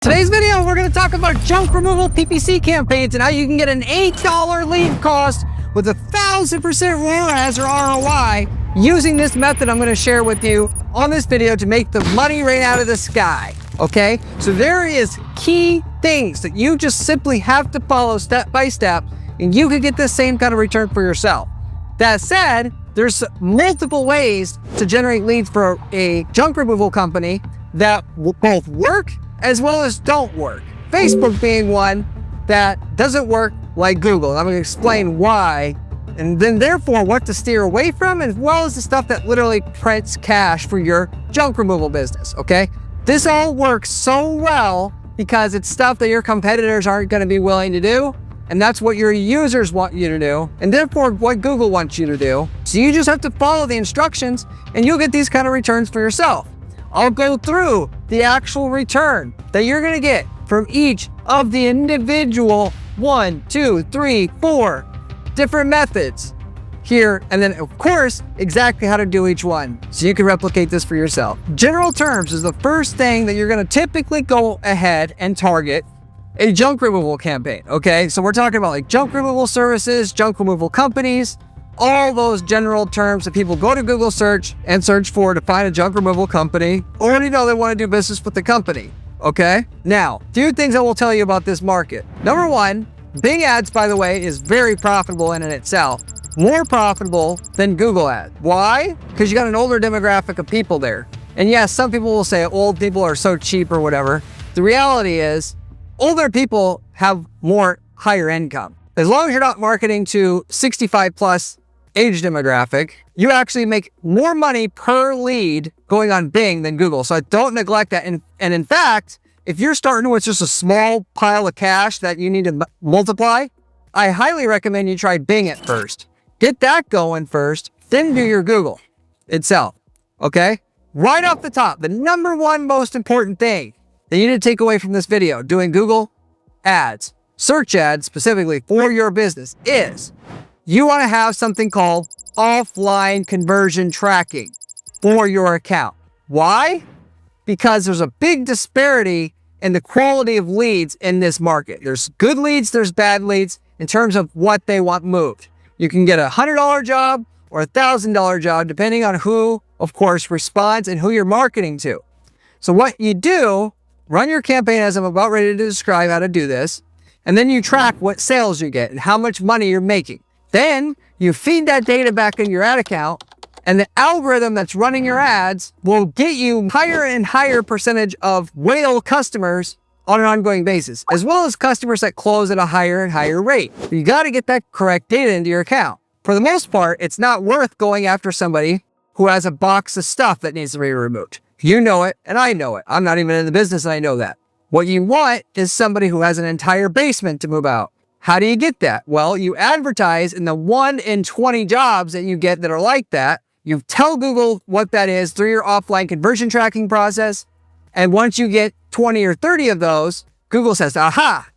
Today's video, we're going to talk about junk removal PPC campaigns and how you can get an $8 lead cost with 1,000% ROAS or ROI using this method I'm going to share with you on this video to make the money rain out of the sky. Okay, so there is key things that you just simply have to follow step by step, and you can get the same kind of return for yourself. That said, there's multiple ways to generate leads for a junk removal company that will both work as well as don't work. Facebook being one that doesn't work like Google. I'm going to explain why, and then therefore what to steer away from, as well as the stuff that literally prints cash for your junk removal business, okay? This all works so well because it's stuff that your competitors aren't going to be willing to do, and that's what your users want you to do, and therefore what Google wants you to do. So you just have to follow the instructions and you'll get these kind of returns for yourself. I'll go through the actual return that you're going to get from each of the individual 1, 2, 3, 4 different methods here, and then of course exactly how to do each one so you can replicate this for yourself. General terms is the first thing that you're going to typically go ahead and target a junk removal campaign. Okay, so we're talking about like junk removal services, junk removal companies, all those general terms that people go to Google search and search for to find a junk removal company, already know they want to do business with the company. Okay, now few things I will tell you about this market. Number one, Bing ads, by the way, is very profitable in and itself, more profitable than Google ads. Why? Because you got an older demographic of people there. And yes, some people will say old people are so cheap or whatever. The reality is older people have more higher income. As long as you're not marketing to 65 plus age demographic, you actually make more money per lead going on Bing than Google. So don't neglect that. And in fact, if you're starting with just a small pile of cash that you need to multiply, I highly recommend you try Bing at first. Get that going first, then do your Google itself. Okay? Right off the top, the number one most important thing that you need to take away from this video doing Google ads, search ads specifically for your business, is you want to have something called offline conversion tracking for your account. Why? Because there's a big disparity in the quality of leads in this market. There's good leads, there's bad leads in terms of what they want moved. You can get a $100 job or a $1,000 job, depending on who, of course, responds and who you're marketing to. So what you do, run your campaign as I'm about ready to describe how to do this, and then you track what sales you get and how much money you're making. Then you feed that data back in your ad account, and the algorithm that's running your ads will get you higher and higher percentage of whale customers on an ongoing basis, as well as customers that close at a higher and higher rate. You got to get that correct data into your account. For the most part, it's not worth going after somebody who has a box of stuff that needs to be removed. You know it, and I know it. I'm not even in the business, and I know that. What you want is somebody who has an entire basement to move out. How do you get that? Well, you advertise in the 1 in 20 jobs that you get that are like that. You tell Google what that is through your offline conversion tracking process. And once you get 20 or 30 of those, Google says, aha,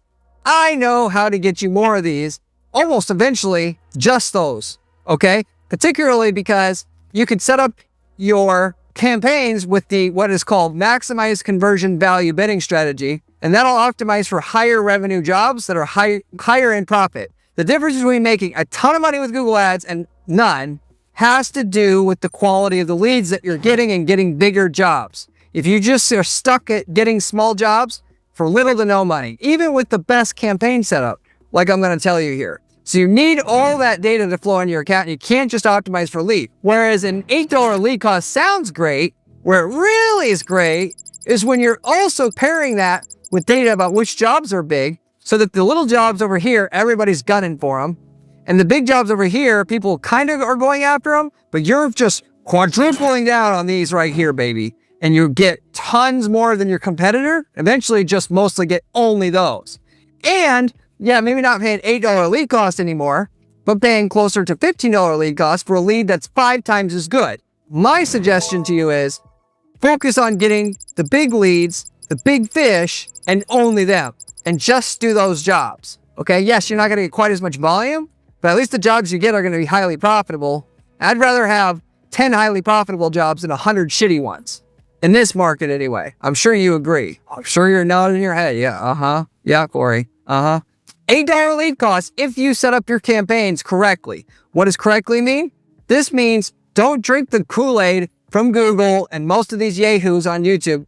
I know how to get you more of these, almost eventually just those, okay? Particularly because you can set up your campaigns with the what is called maximize conversion value bidding strategy, and that'll optimize for higher revenue jobs that are higher in profit. The difference between making a ton of money with Google ads and none has to do with the quality of the leads that you're getting and getting bigger jobs. If you just are stuck at getting small jobs for little to no money, even with the best campaign setup, like I'm going to tell you here. So you need all that data to flow into your account. You can't just optimize for lead. Whereas an $8 lead cost sounds great, where it really is great is when you're also pairing that with data about which jobs are big, so that the little jobs over here, everybody's gunning for them. And the big jobs over here, people kind of are going after them, but you're just quadrupling down on these right here, baby. And you get tons more than your competitor, eventually just mostly get only those. And yeah, maybe not paying $8 lead cost anymore, but paying closer to $15 lead cost for a lead that's 5 times as good. My suggestion to you is focus on getting the big leads, the big fish, and only them, and just do those jobs. Okay, yes, you're not going to get quite as much volume, but at least the jobs you get are going to be highly profitable. I'd rather have 10 highly profitable jobs than 100 shitty ones. In this market anyway. I'm sure you agree. I'm sure you're nodding your head. Yeah, yeah, Corey. $8 lead cost if you set up your campaigns correctly. What does correctly mean? This means don't drink the Kool-Aid from Google and most of these yahoos on YouTube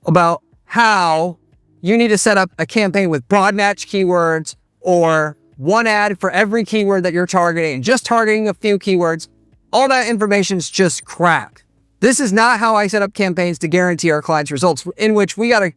about how you need to set up a campaign with broad match keywords or one ad for every keyword that you're targeting, just targeting a few keywords. All that information is just crap. This is not how I set up campaigns to guarantee our clients results, in which we got to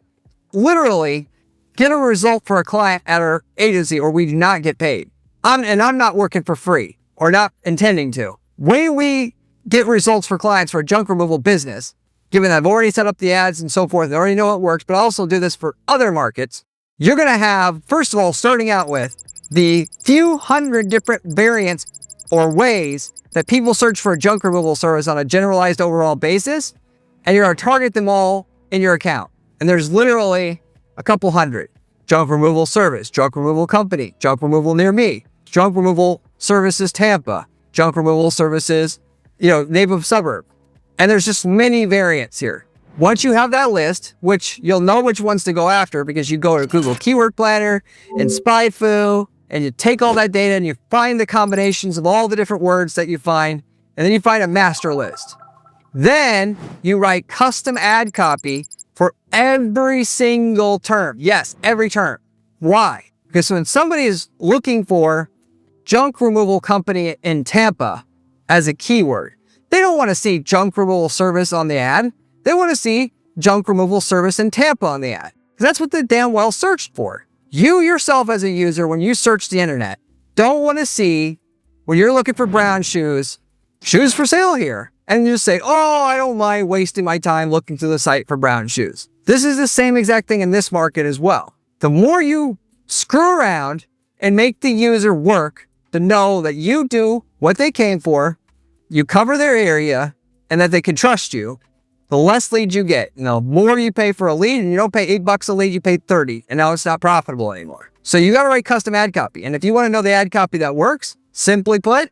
literally get a result for a client at our agency or we do not get paid. I'm not working for free or not intending to. When we get results for clients for a junk removal business, given I've already set up the ads and so forth, I already know it works, but I also do this for other markets, you're going to have, first of all, starting out with the few hundred different variants or ways that people search for a junk removal service on a generalized overall basis, and you're going to target them all in your account. And there's literally a couple hundred. Junk removal service, junk removal company, junk removal near me, junk removal services Tampa, junk removal services, name of suburb. And there's just many variants here. Once you have that list, which you'll know which ones to go after because you go to Google Keyword Planner and SpyFu, and you take all that data and you find the combinations of all the different words that you find, and then you find a master list. Then you write custom ad copy for every single term. Yes, every term. Why? Because when somebody is looking for junk removal company in Tampa as a keyword, they don't want to see junk removal service on the ad. They want to see junk removal service in Tampa on the ad. Because that's what they damn well searched for. You yourself as a user, when you search the internet, don't want to see, when you're looking for brown shoes for sale here. And you just say, oh, I don't mind wasting my time looking through the site for brown shoes. This is the same exact thing in this market as well. The more you screw around and make the user work to know that you do what they came for, you cover their area, and that they can trust you, the less leads you get. And the more you pay for a lead, and you don't pay $8 a lead, you pay 30, and now it's not profitable anymore. So you got to write custom ad copy. And if you want to know the ad copy that works, simply put,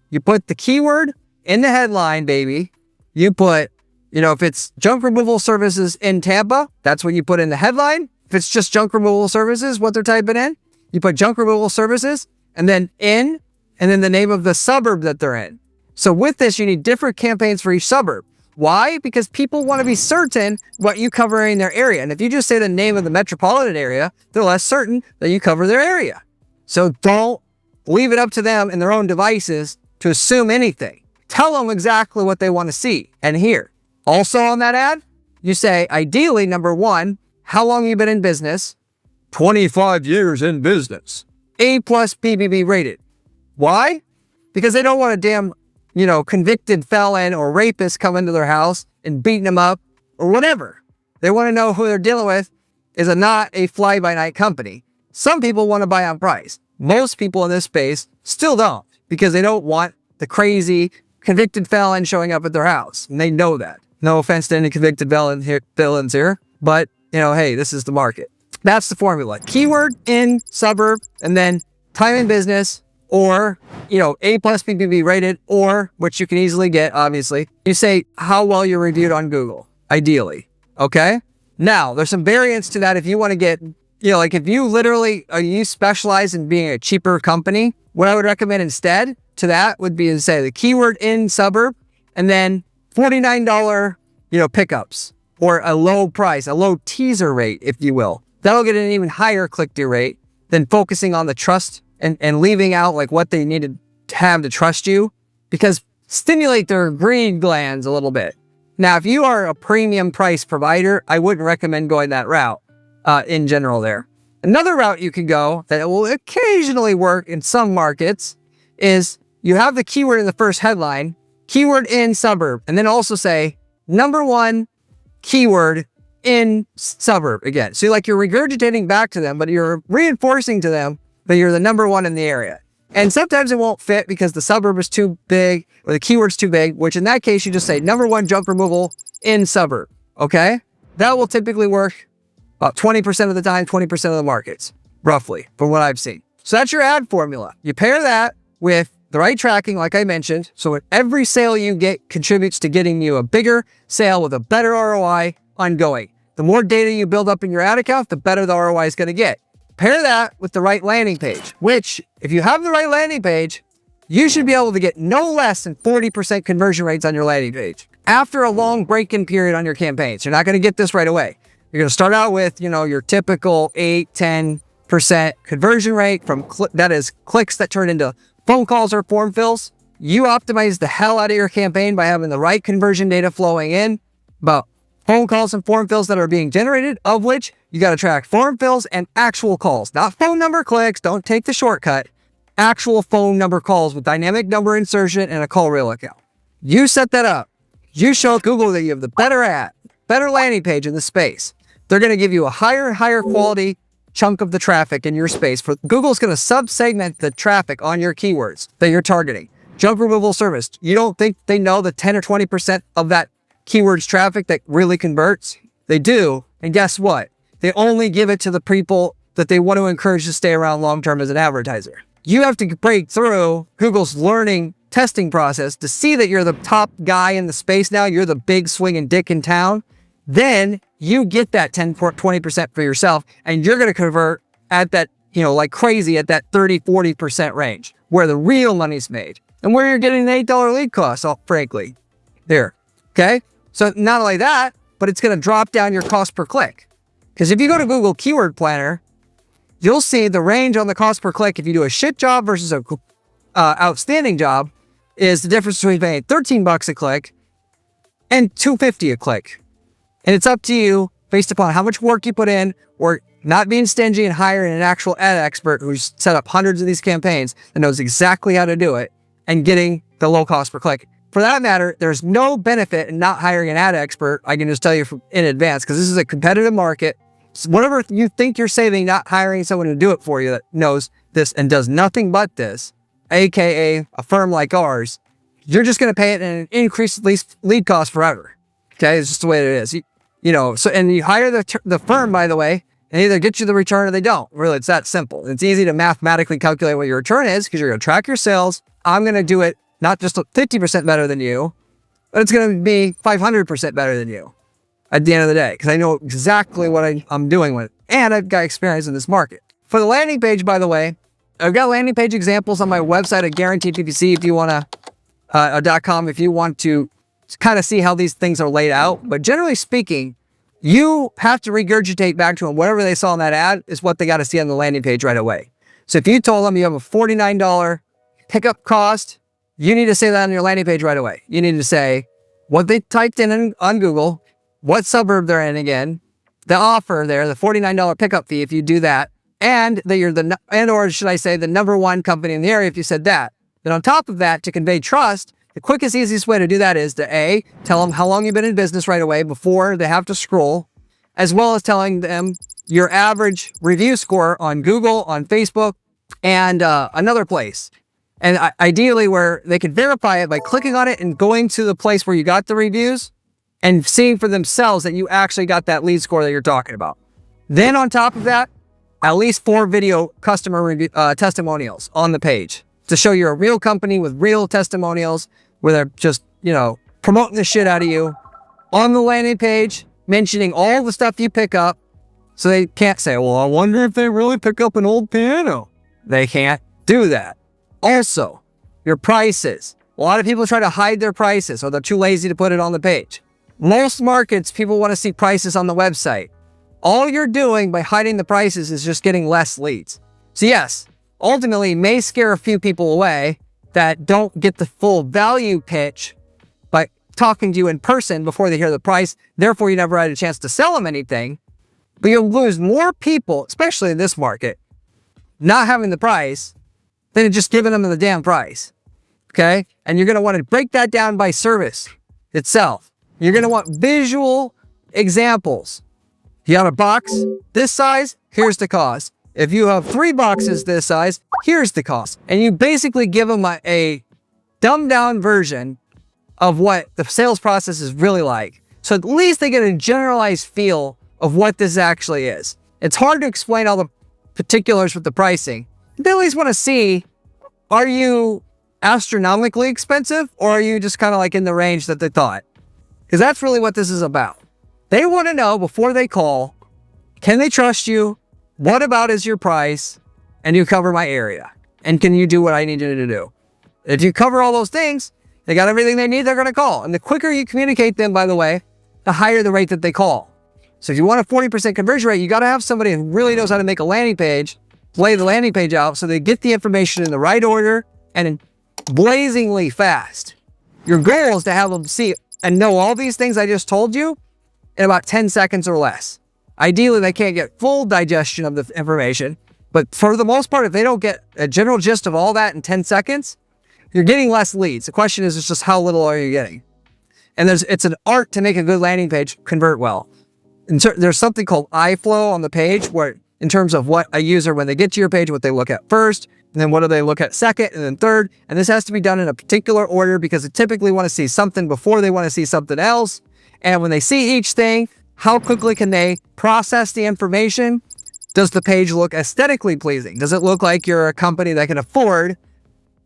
you put the keyword in the headline, baby. You put, if it's junk removal services in Tampa, that's what you put in the headline. If it's just junk removal services, what they're typing in, you put junk removal services, and then and then the name of the suburb that they're in. So with this, you need different campaigns for each suburb. Why? Because people want to be certain what you cover in their area. And if you just say the name of the metropolitan area, they're less certain that you cover their area. So don't leave it up to them and their own devices to assume anything. Tell them exactly what they want to see and hear. Also on that ad, you say, ideally, number one, how long you been in business? 25 years in business. A+ PPC rated. Why? Because they don't want a damn convicted felon or rapist come into their house and beating them up or whatever. They want to know who they're dealing with is not a fly-by-night company. Some people want to buy on price. Most people in this space still don't because they don't want the crazy convicted felon showing up at their house. And they know that. No offense to any convicted villains here, but hey, this is the market. That's the formula. Keyword in suburb, and then time in business, or, A+ PPC rated, or, which you can easily get, obviously. You say how well you're reviewed on Google, ideally, okay? Now, there's some variants to that if you want to get, like if you literally, you specialize in being a cheaper company, what I would recommend instead to that would be to say the keyword in suburb, and then $49, pickups, or a low price, a low teaser rate, if you will. That'll get an even higher click-through rate than focusing on the trust and leaving out like what they needed to have to trust you, because stimulate their greed glands a little bit. Now, if you are a premium price provider, I wouldn't recommend going that route in general there. Another route you can go that will occasionally work in some markets is you have the keyword in the first headline, keyword in suburb, and then also say number one keyword in suburb again. So you're regurgitating back to them, but you're reinforcing to them that you're the number one in the area. And sometimes it won't fit because the suburb is too big or the keyword's too big, which in that case, you just say number one junk removal in suburb, okay? That will typically work about 20% of the time, 20% of the markets, roughly, from what I've seen. So that's your ad formula. You pair that with the right tracking, like I mentioned, so every sale you get contributes to getting you a bigger sale with a better ROI ongoing. The more data you build up in your ad account, the better the ROI is going to get. Pair that with the right landing page, which if you have the right landing page, you should be able to get no less than 40% conversion rates on your landing page after a long break-in period on your campaigns. You're not going to get this right away. You're going to start out with, your typical 8-10% conversion rate from that is clicks that turn into phone calls or form fills. You optimize the hell out of your campaign by having the right conversion data flowing in about phone calls and form fills that are being generated, of which you got to track form fills and actual calls, not phone number clicks. Don't take the shortcut. Actual phone number calls with dynamic number insertion and a call reel account. You set that up. You show Google that you have the better landing page in the space. They're going to give you a higher quality chunk of the traffic in your space. Google's going to sub-segment the traffic on your keywords that you're targeting. Junk removal service. You don't think they know the 10 or 20% of that keywords traffic that really converts? They do. And guess what? They only give it to the people that they want to encourage to stay around long-term as an advertiser. You have to break through Google's learning testing process to see that you're the top guy in the space now. You're the big swinging dick in town. Then you get that 10, 20% for yourself, and you're going to convert at that, like crazy at that 30-40% range where the real money's made and where you're getting the $8 lead cost, frankly. There. Okay. So not only that, but it's going to drop down your cost per click. Because if you go to Google Keyword Planner, you'll see the range on the cost per click. If you do a shit job versus a outstanding job, is the difference between paying $13 a click and $2.50 a click. And it's up to you based upon how much work you put in, or not being stingy and hiring an actual ad expert who's set up hundreds of these campaigns that knows exactly how to do it and getting the low cost per click. For that matter, there's no benefit in not hiring an ad expert. I can just tell you in advance, because this is a competitive market. So whatever you think you're saving, not hiring someone to do it for you that knows this and does nothing but this, aka a firm like ours, you're just going to pay it an increased lead cost forever. Okay, it's just the way it is. And you hire the firm, by the way, and either get you the return or they don't. Really, it's that simple. It's easy to mathematically calculate what your return is because you're going to track your sales. I'm going to do it not just 50% better than you, but it's going to be 500% better than you at the end of the day, because I know exactly what I'm doing with it. And I've got experience in this market. For the landing page, by the way, I've got landing page examples on my website at Guaranteed PPC if you want to, .com if you want to kind of see how these things are laid out. But generally speaking, you have to regurgitate back to them whatever they saw in that ad is what they got to see on the landing page right away. So if you told them you have a $49 pickup cost, you need to say that on your landing page right away. You need to say what they typed in on Google, what suburb they're in again, the offer there, the $49 pickup fee if you do that, and that you're or should I say the number one company in the area if you said that. Then on top of that, to convey trust, the quickest, easiest way to do that is to tell them how long you've been in business right away before they have to scroll, as well as telling them your average review score on Google, on Facebook, and another place. And ideally where they can verify it by clicking on it and going to the place where you got the reviews and seeing for themselves that you actually got that lead score that you're talking about. Then on top of that, at least 4 video customer review, testimonials on the page to show you're a real company with real testimonials where they're just, promoting the shit out of you on the landing page, mentioning all the stuff you pick up. So they can't say, well, I wonder if they really pick up an old piano. They can't do that. Also, your prices. A lot of people try to hide their prices or they're too lazy to put it on the page. Most markets, people want to see prices on the website. All you're doing by hiding the prices is just getting less leads. So yes, ultimately may scare a few people away that don't get the full value pitch by talking to you in person before they hear the price. Therefore, you never had a chance to sell them anything. But you'll lose more people, especially in this market, not having the price than just giving them the damn price. Okay? And you're going to want to break that down by service itself. You're going to want visual examples. If you have a box this size, here's the cost. If you have 3 boxes this size, here's the cost. And you basically give them a dumbed down version of what the sales process is really like. So at least they get a generalized feel of what this actually is. It's hard to explain all the particulars with the pricing. They at least want to see, are you astronomically expensive, or are you just kind of like in the range that they thought? Because that's really what this is about. They want to know before they call, can they trust you? What about is your price? And you cover my area? And can you do what I need you to do? If you cover all those things, they got everything they need, they're going to call. And the quicker you communicate them, by the way, the higher the rate that they call. So if you want a 40% conversion rate, you got to have somebody who really knows how to make a landing page, lay the landing page out so they get the information in the right order and blazingly fast. Your goal is to have them see and know all these things I just told you in about 10 seconds or less. Ideally, they can't get full digestion of the information, but for the most part, if they don't get a general gist of all that in 10 seconds, you're getting less leads. The question is just how little are you getting? And it's an art to make a good landing page convert well. There's something called eye flow on the page where in terms of what a user, when they get to your page, what they look at first, and then what do they look at second, and then third. And this has to be done in a particular order because they typically want to see something before they want to see something else. And when they see each thing, how quickly can they process the information? Does the page look aesthetically pleasing? Does it look like you're a company that can afford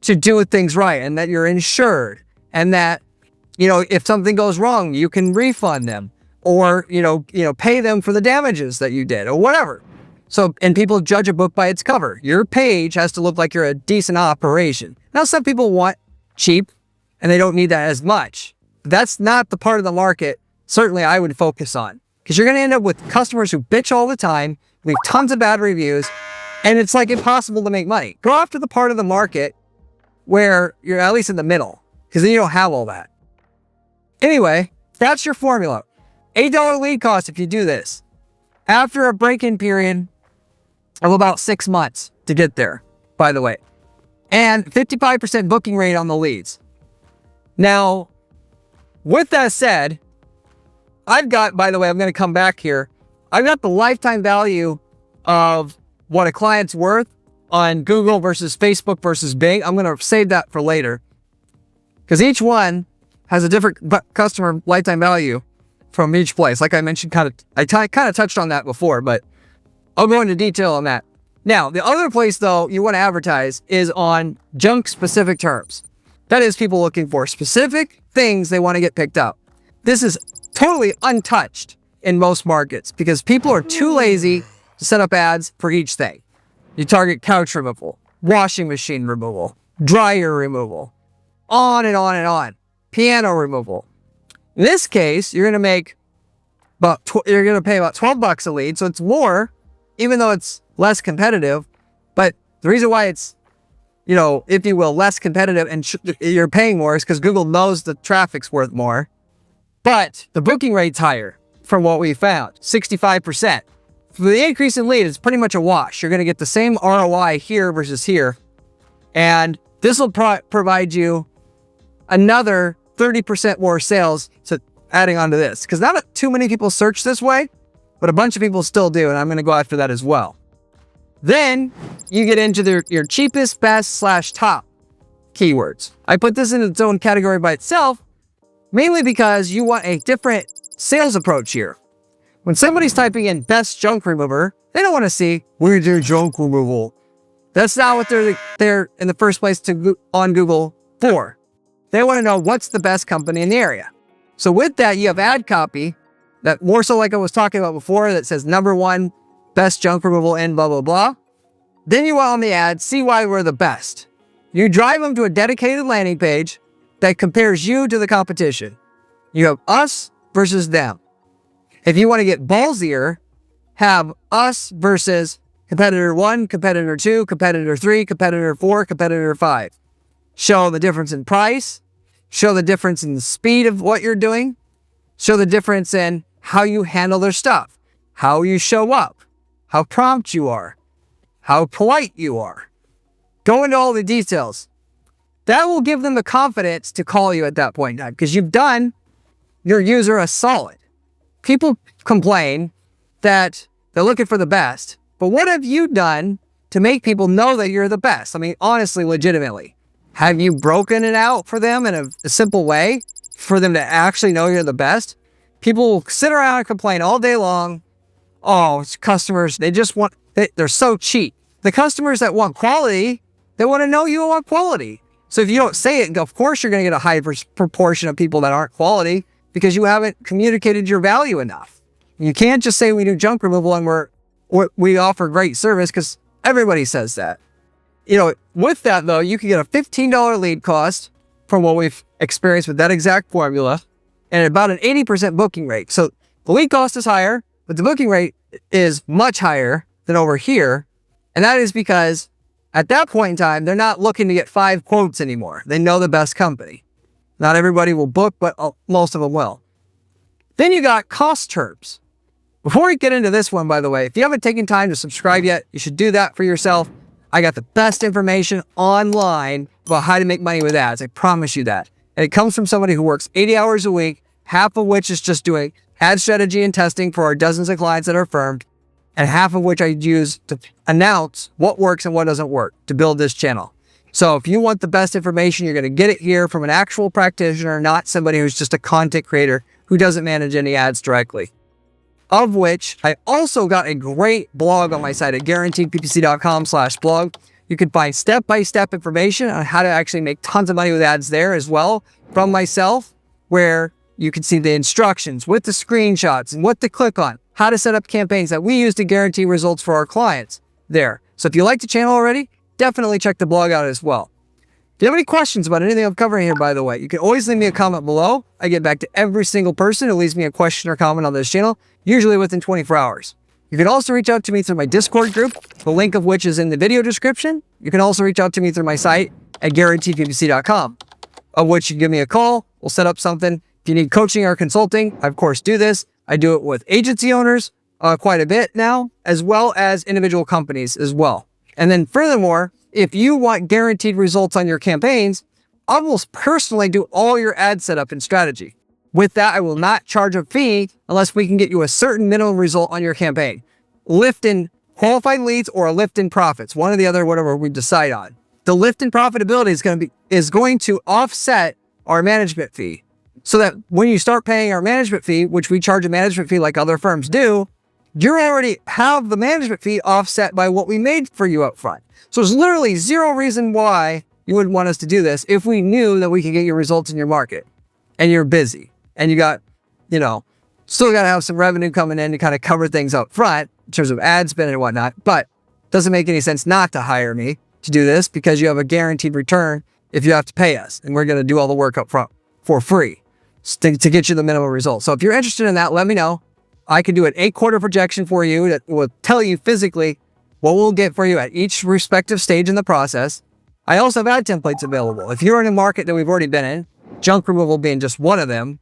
to do things right and that you're insured and that, if something goes wrong, you can refund them or, pay them for the damages that you did or whatever. So, and people judge a book by its cover. Your page has to look like you're a decent operation. Now, some people want cheap and they don't need that as much. That's not the part of the market certainly I would focus on because you're going to end up with customers who bitch all the time, leave tons of bad reviews, and it's like impossible to make money. Go after the part of the market where you're at least in the middle because then you don't have all that. Anyway, that's your formula. $8 lead cost if you do this. After a break-in period of about 6 months to get there, by the way. And 55% booking rate on the leads. Now, with that said, I've got, by the way, I'm going to come back here. I've got the lifetime value of what a client's worth on Google versus Facebook versus Bing. I'm going to save that for later because each one has a different customer lifetime value from each place. Like I mentioned, I kind of touched on that before, but I'll go into detail on that. Now, the other place though you want to advertise is on junk specific terms. That is people looking for specific things they want to get picked up. This is totally untouched in most markets because people are too lazy to set up ads for each thing. You target couch removal, washing machine removal, dryer removal, on and on and on, piano removal. In this case, you're going to make you're going to pay about $12 a lead. So it's more, even though it's less competitive. But the reason why it's, if you will, less competitive and you're paying more is because Google knows the traffic's worth more. But the booking rate's higher from what we found, 65%. For the increase in lead, it's pretty much a wash. You're going to get the same ROI here versus here. And this will provide you another 30% more sales to adding on to this. Because not too many people search this way, but a bunch of people still do. And I'm going to go after that as well. Then you get into your cheapest, best / top keywords. I put this in its own category by itself, mainly because you want a different sales approach here. When somebody's typing in best junk remover, they don't want to see, we do junk removal. That's not what they're in the first place on Google for. They want to know what's the best company in the area. So with that, you have ad copy that more so like I was talking about before that says #1 best junk removal in blah, blah, blah. Then you want on the ad, see why we're the best. You drive them to a dedicated landing page that compares you to the competition. You have us versus them. If you want to get ballsier, have us versus competitor 1, competitor 2, competitor 3, competitor 4, competitor 5. Show the difference in price, show the difference in the speed of what you're doing, show the difference in how you handle their stuff, how you show up, how prompt you are, how polite you are. Go into all the details. That will give them the confidence to call you at that point in time because you've done your user a solid. People complain that they're looking for the best, but what have you done to make people know that you're the best? I mean, honestly, legitimately. Have you broken it out for them in a simple way for them to actually know you're the best? People will sit around and complain all day long. Oh, it's customers, they're so cheap. The customers that want quality, they want to know you want quality. So if you don't say it, of course you're going to get a high proportion of people that aren't quality because you haven't communicated your value enough. You can't just say we do junk removal and we offer great service because everybody says that. You know, with that though, you can get a $15 lead cost from what we've experienced with that exact formula and about an 80% booking rate. So the lead cost is higher, but the booking rate is much higher than over here. And that is because at that point in time, they're not looking to get 5 quotes anymore. They know the best company. Not everybody will book, but most of them will. Then you got cost terms. Before we get into this one, by the way, if you haven't taken time to subscribe yet, you should do that for yourself. I got the best information online about how to make money with ads. I promise you that. And it comes from somebody who works 80 hours a week, half of which is just doing ad strategy and testing for our dozens of clients that are firmed, and half of which I use to announce what works and what doesn't work to build this channel. So if you want the best information, you're going to get it here from an actual practitioner, not somebody who's just a content creator who doesn't manage any ads directly. Of which I also got a great blog on my site at guaranteedppc.com/blog. You can find step-by-step information on how to actually make tons of money with ads there as well from myself, where you can see the instructions with the screenshots and what to click on, how to set up campaigns that we use to guarantee results for our clients there. So if you like the channel already, definitely check the blog out as well. If you have any questions about anything I'm covering here, by the way, you can always leave me a comment below. I get back to every single person who leaves me a question or comment on this channel, usually within 24 hours. You can also reach out to me through my Discord group, the link of which is in the video description. You can also reach out to me through my site at guaranteedppc.com, of which you can give me a call. We'll set up something. If you need coaching or consulting, I of course do this. I do it with agency owners quite a bit now, as well as individual companies as well. And then furthermore, if you want guaranteed results on your campaigns, I will personally do all your ad setup and strategy. With that, I will not charge a fee unless we can get you a certain minimum result on your campaign. Lift in qualified leads or a lift in profits, one or the other, whatever we decide on. The lift in profitability is going to offset our management fee. So that when you start paying our management fee, which we charge a management fee like other firms do, you already have the management fee offset by what we made for you up front. So there's literally zero reason why you would want us to do this if we knew that we could get your results in your market and you're busy and you got, you know, still got to have some revenue coming in to kind of cover things up front in terms of ad spend and whatnot. But it doesn't make any sense not to hire me to do this because you have a guaranteed return if you have to pay us. And we're going to do all the work up front for free to get you the minimum result. So if you're interested in that, let me know. I can do an 8-quarter projection for you that will tell you physically what we'll get for you at each respective stage in the process. I also have ad templates available. If you're in a market that we've already been in, junk removal being just one of them,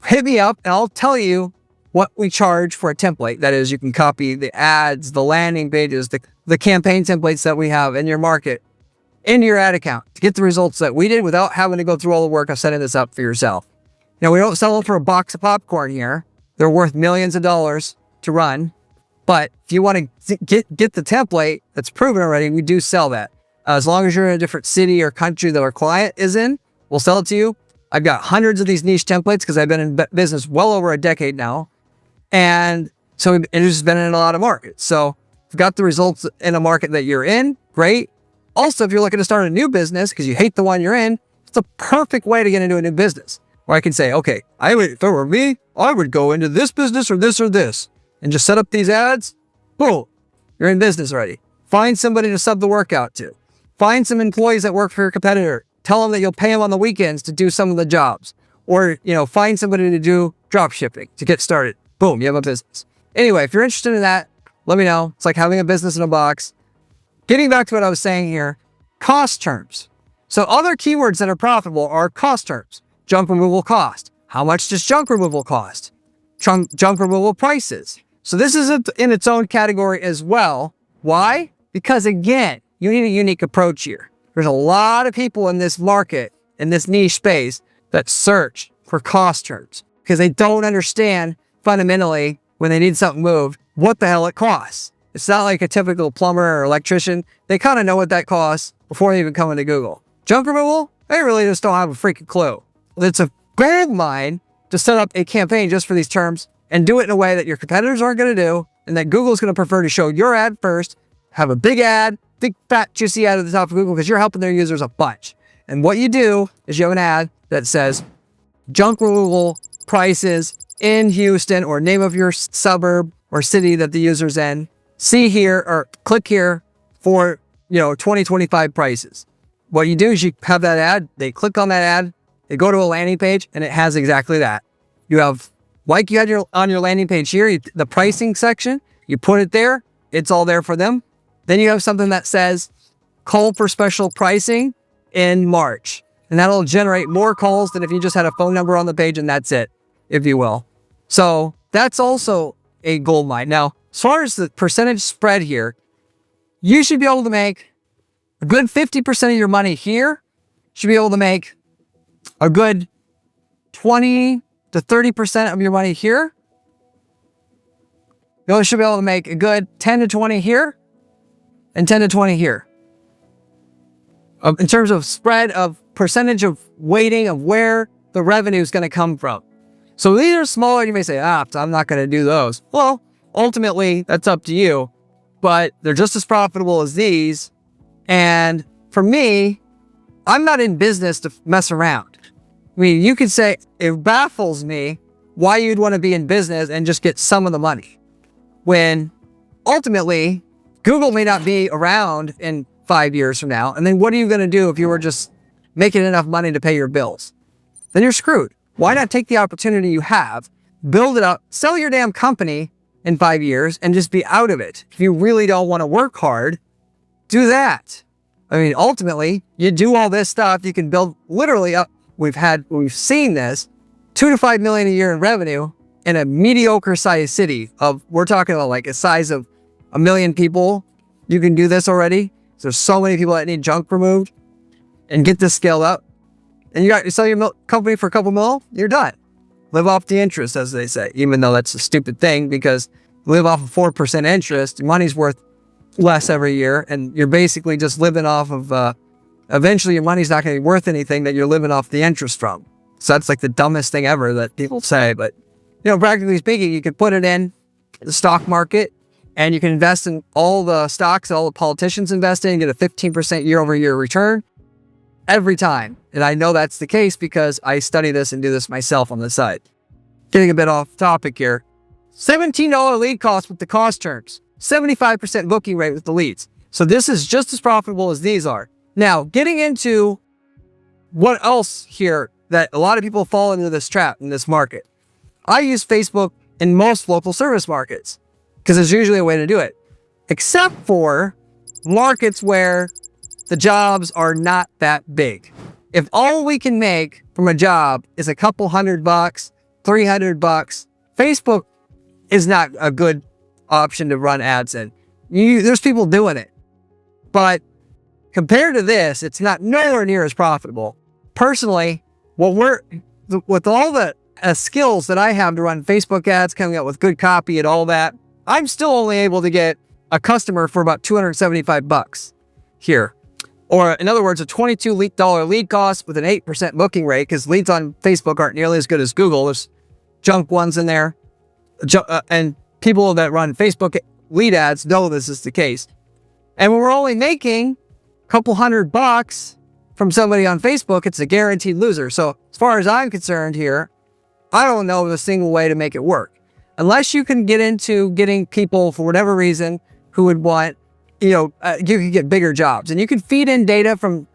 hit me up and I'll tell you what we charge for a template. That is, you can copy the ads, the landing pages, the campaign templates that we have in your market, into your ad account to get the results that we did without having to go through all the work of setting this up for yourself. Now, we don't sell them for a box of popcorn here. They're worth millions of dollars to run. But if you want to get the template that's proven already, we do sell that. As long as you're in a different city or country that our client is in, we'll sell it to you. I've got hundreds of these niche templates because I've been in business well over a decade now. And so it's just been in a lot of markets. So if you've got the results in a market that you're in, great. Also, if you're looking to start a new business because you hate the one you're in, it's a perfect way to get into a new business. Where I can say, okay, if it were me, I would go into this business or this, and just set up these ads. Boom, you're in business already. Find somebody to sub the work out to. Find some employees that work for your competitor. Tell them that you'll pay them on the weekends to do some of the jobs. Or, find somebody to do drop shipping to get started. Boom, you have a business. Anyway, if you're interested in that, let me know. It's like having a business in a box. Getting back to what I was saying here, cost terms. So other keywords that are profitable are cost terms. Junk removal cost. How much does junk removal cost? Junk removal prices. So this is in its own category as well. Why? Because again, you need a unique approach here. There's a lot of people in this market, in this niche space, that search for cost terms because they don't understand fundamentally when they need something moved, what the hell it costs. It's not like a typical plumber or electrician. They kind of know what that costs before they even come into Google. Junk removal, they really just don't have a freaking clue. It's a gold mine to set up a campaign just for these terms and do it in a way that your competitors aren't going to do and that Google's going to prefer to show your ad first, have a big ad, big fat juicy ad at the top of Google because you're helping their users a bunch. And what you do is you have an ad that says junk removal prices in Houston, or name of your suburb or city that the user's in. See here or click here for 2025 prices. What you do is you have that ad, they click on that ad, they go to a landing page, and it has exactly that. You have, like you had on your landing page here, the pricing section, you put it there, it's all there for them. Then you have something that says call for special pricing in March. And that'll generate more calls than if you just had a phone number on the page and that's it, if you will. So that's also a gold mine. Now, as far as the percentage spread here, you should be able to make a good 50% of your money here. You should be able to make a good 20 to 30% of your money here. You should be able to make a good 10 to 20 here and 10 to 20 here. In terms of spread of percentage of weighting of where the revenue is going to come from. So these are smaller. You may say, I'm not going to do those. Well, ultimately, that's up to you. But they're just as profitable as these. And for me, I'm not in business to mess around. I mean, you could say it baffles me why you'd want to be in business and just get some of the money, when ultimately Google may not be around in 5 years from now. And then what are you going to do if you were just making enough money to pay your bills? Then you're screwed. Why not take the opportunity you have, build it up, sell your damn company in 5 years and just be out of it? If you really don't want to work hard, do that. I mean, ultimately, you do all this stuff, you can build literally up. We've seen this, 2 to 5 million a year in revenue in a mediocre sized city we're talking about like a size of 1 million people. You can do this already. There's so many people that need junk removed, and get this scaled up. And you sell your company for a couple mil, you're done. Live off the interest, as they say, even though that's a stupid thing, because live off of 4% interest, your money's worth less every year. And you're basically just living off of, eventually your money's not going to be worth anything that you're living off the interest from. So that's like the dumbest thing ever that people say. But, practically speaking, you can put it in the stock market, and you can invest in all the stocks that all the politicians invest in and get a 15% year-over-year return every time. And I know that's the case because I study this and do this myself on the side. Getting a bit off topic here. $17 lead cost with the cost terms. 75% booking rate with the leads. So this is just as profitable as these are. Now, getting into what else here that a lot of people fall into this trap in this market. I use Facebook in most local service markets, because there's usually a way to do it, except for markets where the jobs are not that big. If all we can make from a job is a couple $100, $300, Facebook is not a good option to run ads in. There's people doing it, but compared to this, it's not nowhere near as profitable. Personally, with all the skills that I have to run Facebook ads, coming up with good copy and all that, I'm still only able to get a customer for about $275 here. Or in other words, a $22 lead cost with an 8% booking rate, because leads on Facebook aren't nearly as good as Google. There's junk ones in there. And people that run Facebook lead ads know this is the case. And when we're only making a couple $100 from somebody on Facebook, it's a guaranteed loser. So as far as I'm concerned here, I don't know of a single way to make it work. Unless you can get into getting people, for whatever reason, who would want, you can get bigger jobs. And you can feed in data from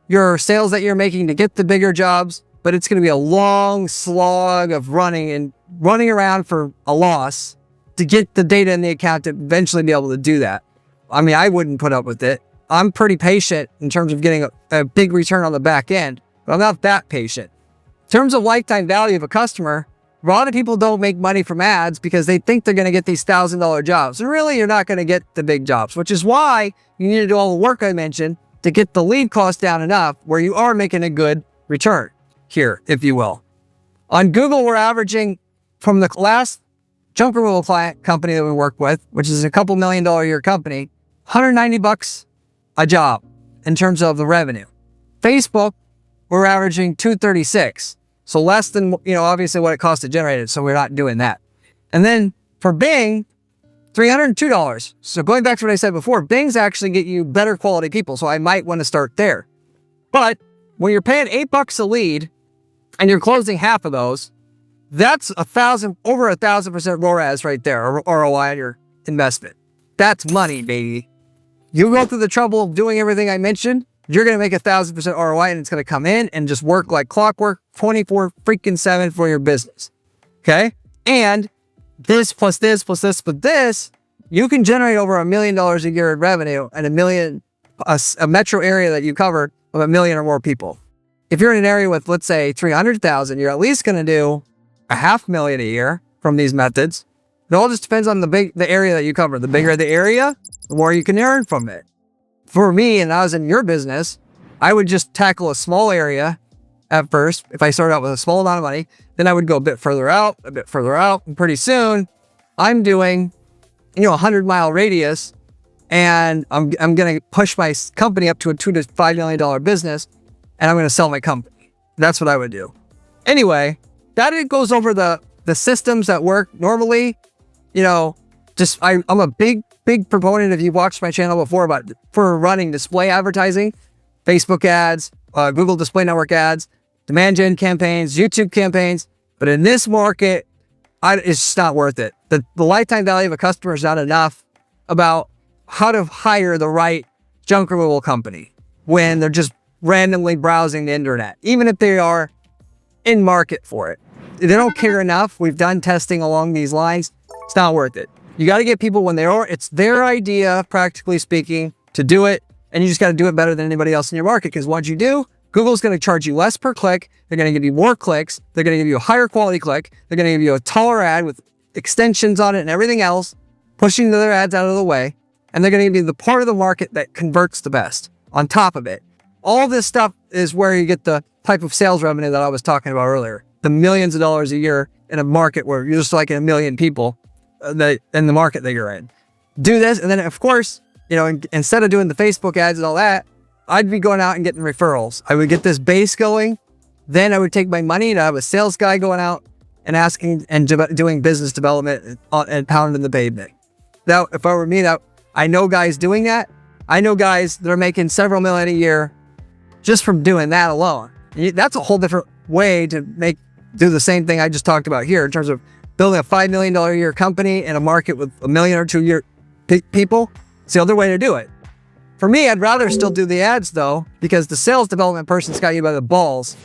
your sales that you're making to get the bigger jobs, but it's going to be a long slog of running around for a loss to get the data in the account to eventually be able to do that. I mean, I wouldn't put up with it. I'm pretty patient in terms of getting a big return on the back end, but I'm not that patient. In terms of lifetime value of a customer, a lot of people don't make money from ads because they think they're going to get these $1,000 jobs. And really, you're not going to get the big jobs, which is why you need to do all the work I mentioned to get the lead cost down enough where you are making a good return here, if you will. On Google, we're averaging, from the last junk removal client company that we work with, which is a couple $1 million a year company, $190 a job in terms of the revenue. Facebook, we're averaging $236. So less than, obviously what it costs to generate it. So we're not doing that. And then for Bing, $302. So going back to what I said before, Bing's actually get you better quality people. So I might want to start there. But when you're paying $8 a lead and you're closing half of those, that's over 1,000% ROAS right there, or ROI on your investment. That's money, baby. You go through the trouble of doing everything I mentioned, you're going to make 1,000% ROI, and it's going to come in and just work like clockwork 24/7 for your business. Okay? And this plus this plus this plus this, you can generate over $1 million a year in revenue and a metro area that you cover of 1 million or more people. If you're in an area with, let's say, 300,000, you're at least going to do $500,000 a year from these methods. It all just depends on the area that you cover. The bigger the area, the more you can earn from it. For me, and I was in your business, I would just tackle a small area at first. If I started out with a small amount of money, then I would go a bit further out, and pretty soon I'm doing, a 100-mile radius, and I'm going to push my company up to a $2 to $5 million business, and I'm going to sell my company. That's what I would do. Anyway, that it goes over the systems that work normally. I'm a big proponent, if you've watched my channel before, for running display advertising, Facebook ads, Google Display Network ads, demand gen campaigns, YouTube campaigns. But in this market, it's just not worth it. The lifetime value of a customer is not enough about how to hire the right junk removal company when they're just randomly browsing the internet, even if they are in market for it. They don't care enough. We've done testing along these lines. It's not worth it. You got to get people when it's their idea, practically speaking, to do it. And you just got to do it better than anybody else in your market. Because once you do, Google's going to charge you less per click. They're going to give you more clicks. They're going to give you a higher quality click. They're going to give you a taller ad with extensions on it and everything else, pushing the other ads out of the way. And they're going to give you the part of the market that converts the best on top of it. All this stuff is where you get the type of sales revenue that I was talking about earlier. The millions of dollars a year in a market where you're just like 1 million people in the market that you're in. Do this, and then of course, instead of doing the Facebook ads and all that, I'd be going out and getting referrals. I would get this base going, then I would take my money and I have a sales guy going out and asking and doing business development and pounding the pavement. Now, if I were me, I know guys doing that. I know guys that are making several million a year just from doing that alone. That's a whole different way to do the same thing I just talked about here in terms of building a $5 million a year company in a market with 1 million or 2 year people. It's the other way to do it. For me, I'd rather still do the ads though, because the sales development person's got you by the balls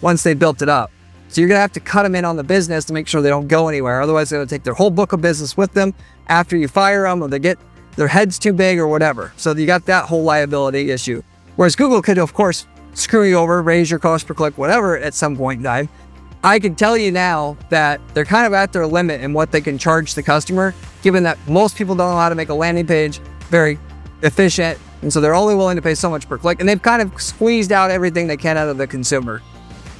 once they built it up. So you're going to have to cut them in on the business to make sure they don't go anywhere. Otherwise, they're going to take their whole book of business with them after you fire them, or they get their heads too big or whatever. So you got that whole liability issue. Whereas Google could, of course, screw you over, raise your cost per click, whatever at some point in time. I can tell you now that they're kind of at their limit in what they can charge the customer, given that most people don't know how to make a landing page very efficient. And so they're only willing to pay so much per click. And they've kind of squeezed out everything they can out of the consumer.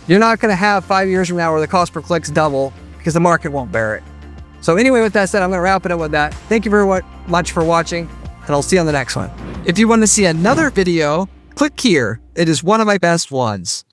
You're not going to have 5 years from now where the cost per click's double because the market won't bear it. So anyway, with that said, I'm going to wrap it up with that. Thank you very much for watching, and I'll see you on the next one. If you want to see another video, click here. It is one of my best ones.